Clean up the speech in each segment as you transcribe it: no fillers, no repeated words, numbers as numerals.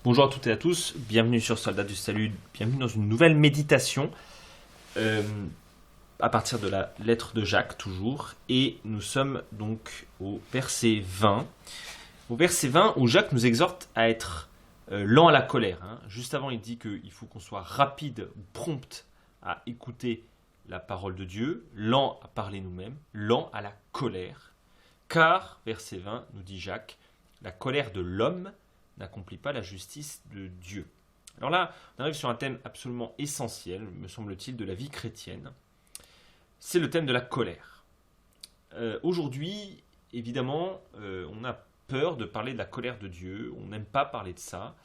Bonjour à toutes et à tous, bienvenue sur Soldats du Salut, bienvenue dans une nouvelle méditation euh, à partir de la lettre de Jacques toujours, et nous sommes donc au verset 20. Au verset 20 où Jacques nous exhorte à être lent à la colère. Juste avant il dit qu'il faut qu'on soit rapide ou prompt à écouter la parole de Dieu, lent à parler nous-mêmes, lent à la colère, car, verset 20 nous dit Jacques, la colère de l'homme n'accomplit pas la justice de Dieu. Alors là, on arrive sur un thème absolument essentiel, me semble-t-il, de la vie chrétienne. C'est le thème de la colère. Aujourd'hui, évidemment, on a peur de parler de la colère de Dieu, on n'aime pas parler de ça.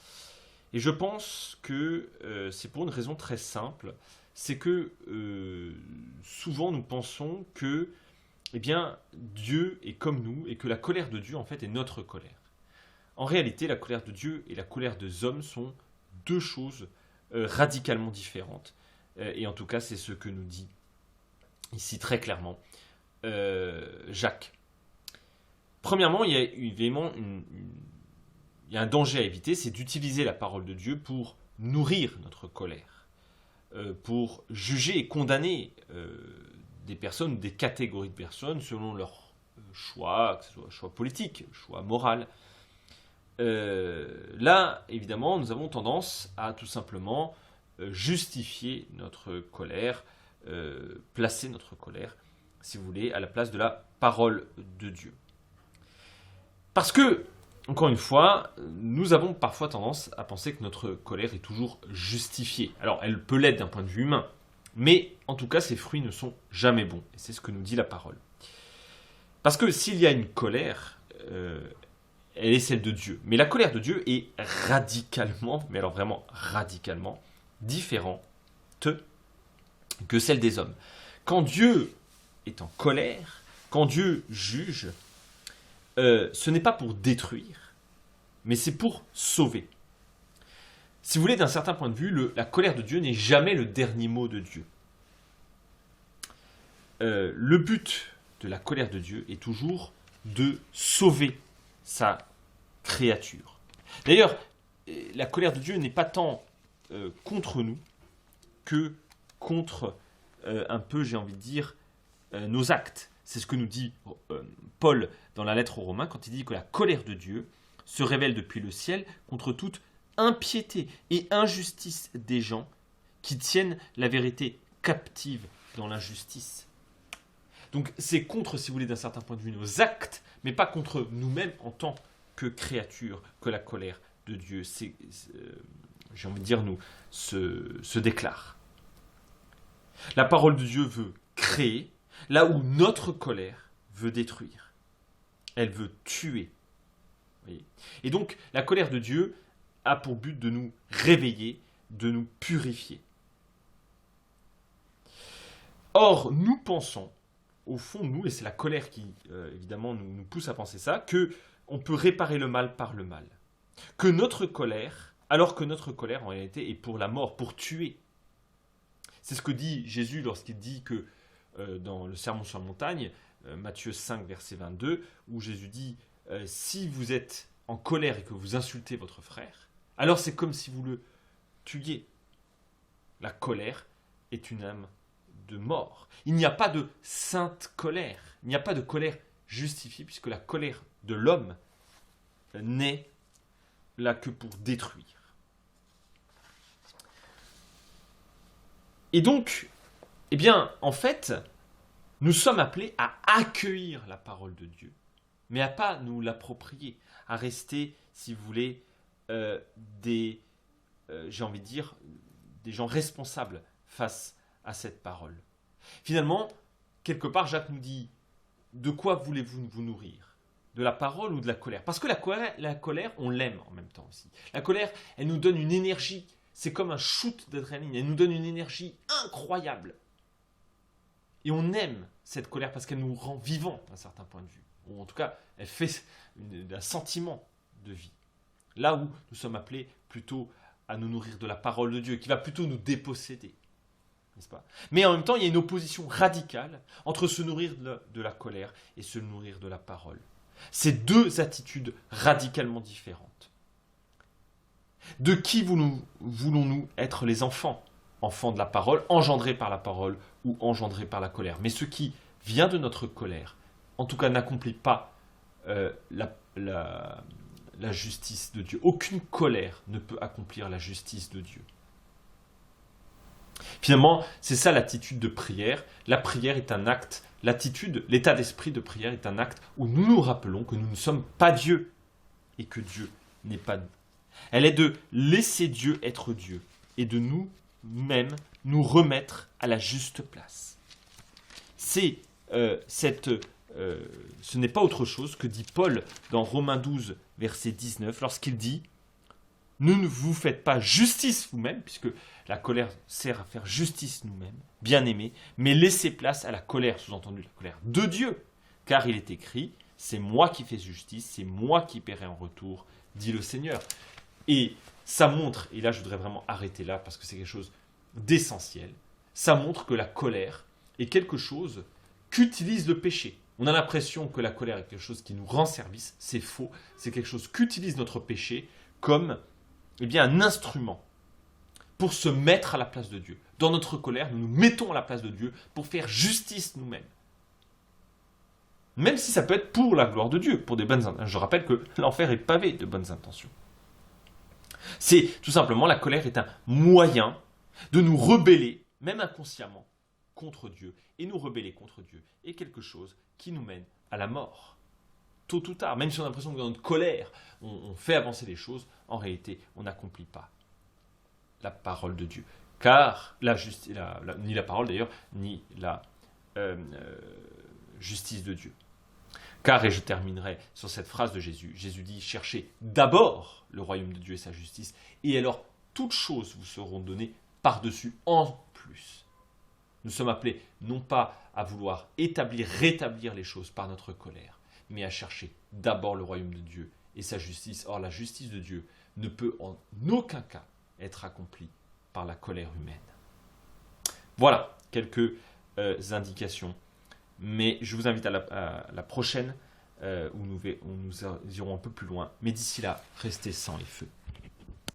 Et je pense que c'est pour une raison très simple, c'est que souvent nous pensons que eh bien, Dieu est comme nous et que la colère de Dieu en fait est notre colère. En réalité, la colère de Dieu et la colère des hommes sont deux choses radicalement différentes. Et en tout cas, c'est ce que nous dit ici très clairement Jacques. Premièrement, il y a évidemment il y a un danger à éviter, c'est d'utiliser la parole de Dieu pour nourrir notre colère, pour juger et condamner des personnes, des catégories de personnes selon leur choix, que ce soit choix politique, choix moral. Là, évidemment, nous avons tendance à tout simplement justifier notre colère, placer notre colère, si vous voulez, à la place de la parole de Dieu. Parce que, encore une fois, nous avons parfois tendance à penser que notre colère est toujours justifiée. Alors, elle peut l'être d'un point de vue humain, mais en tout cas, ses fruits ne sont jamais bons. Et c'est ce que nous dit la parole. Parce que s'il y a une colère, elle est celle de Dieu. Mais la colère de Dieu est radicalement, mais alors vraiment radicalement, différente que celle des hommes. Quand Dieu est en colère, quand Dieu juge, ce n'est pas pour détruire, mais c'est pour sauver. Si vous voulez, d'un certain point de vue, la colère de Dieu n'est jamais le dernier mot de Dieu. Le but de la colère de Dieu est toujours de sauver sa créature. D'ailleurs, la colère de Dieu n'est pas tant contre nous que contre un peu, j'ai envie de dire, nos actes. C'est ce que nous dit Paul dans la lettre aux Romains quand il dit que la colère de Dieu se révèle depuis le ciel contre toute impiété et injustice des gens qui tiennent la vérité captive dans l'injustice. Donc c'est contre, si vous voulez, d'un certain point de vue, nos actes, mais pas contre nous-mêmes en tant que créatures, que la colère de Dieu, j'ai envie de dire, se déclare. La parole de Dieu veut créer, là où notre colère veut détruire. Elle veut tuer. Voyez. Et donc, la colère de Dieu a pour but de nous réveiller, de nous purifier. Or, nous pensons, au fond, nous, et c'est la colère qui, évidemment, nous pousse à penser ça, qu'on peut réparer le mal par le mal. Que notre colère, alors que notre colère, en réalité, est pour la mort, pour tuer. C'est ce que dit Jésus lorsqu'il dit que, dans le Sermon sur la montagne, Matthieu 5, verset 22, où Jésus dit « Si vous êtes en colère et que vous insultez votre frère, alors c'est comme si vous le tuiez. » La colère est une âme de mort. Il n'y a pas de sainte colère. Il n'y a pas de colère justifiée, puisque la colère de l'homme n'est là que pour détruire. Et donc, eh bien, en fait, nous sommes appelés à accueillir la parole de Dieu, mais à pas nous l'approprier, à rester, si vous voulez, j'ai envie de dire, des gens responsables face à cette parole. Finalement, quelque part, Jacques nous dit, de quoi voulez-vous vous nourrir ? De la parole ou de la colère ? Parce que la colère, on l'aime en même temps aussi. La colère, elle nous donne une énergie. C'est comme un shoot d'adrénaline. Elle nous donne une énergie incroyable. Et on aime cette colère parce qu'elle nous rend vivants d'un certain point de vue. Ou en tout cas, elle fait un sentiment de vie. Là où nous sommes appelés plutôt à nous nourrir de la parole de Dieu, qui va plutôt nous déposséder. N'est-ce pas ? Mais en même temps, il y a une opposition radicale entre se nourrir de la colère et se nourrir de la parole. C'est deux attitudes radicalement différentes. De qui voulons-nous être les enfants? Enfants de la parole, engendrés par la parole ou engendrés par la colère. Mais ce qui vient de notre colère, en tout cas n'accomplit pas la justice de Dieu. Aucune colère ne peut accomplir la justice de Dieu. Finalement, c'est ça l'attitude de prière. La prière est un acte, l'état d'esprit de prière est un acte où nous nous rappelons que nous ne sommes pas Dieu et que Dieu n'est pas nous. Elle est de laisser Dieu être Dieu et de nous-mêmes nous remettre à la juste place. Ce n'est pas autre chose que dit Paul dans Romains 12, verset 19, lorsqu'il dit « Ne vous faites pas justice vous-même, puisque la colère sert à faire justice nous-mêmes, bien-aimés, mais laissez place à la colère, sous-entendu la colère de Dieu, car il est écrit « C'est moi qui fais justice, c'est moi qui paierai en retour, dit le Seigneur. » Et ça montre, et là je voudrais vraiment arrêter là, parce que c'est quelque chose d'essentiel, ça montre que la colère est quelque chose qu'utilise le péché. On a l'impression que la colère est quelque chose qui nous rend service, c'est faux, c'est quelque chose qu'utilise notre péché comme un instrument pour se mettre à la place de Dieu. Dans notre colère, nous nous mettons à la place de Dieu pour faire justice nous-mêmes. Même si ça peut être pour la gloire de Dieu, pour des bonnes intentions. Je rappelle que l'enfer est pavé de bonnes intentions. C'est tout simplement, la colère est un moyen de nous rebeller, même inconsciemment, contre Dieu. Et nous rebeller contre Dieu est quelque chose qui nous mène à la mort. Tôt ou tard, même si on a l'impression que dans notre colère, on fait avancer les choses, en réalité, on n'accomplit pas la parole de Dieu. Car ni la parole d'ailleurs, ni la justice de Dieu. Car, et je terminerai sur cette phrase de Jésus, Jésus dit « Cherchez d'abord le royaume de Dieu et sa justice, et alors toutes choses vous seront données par-dessus en plus. » Nous sommes appelés non pas à vouloir rétablir les choses par notre colère, mais à chercher d'abord le royaume de Dieu et sa justice. Or, la justice de Dieu ne peut en aucun cas être accomplie par la colère humaine. Voilà quelques indications. Mais je vous invite à la prochaine où nous irons un peu plus loin. Mais d'ici là, restez sans les feux.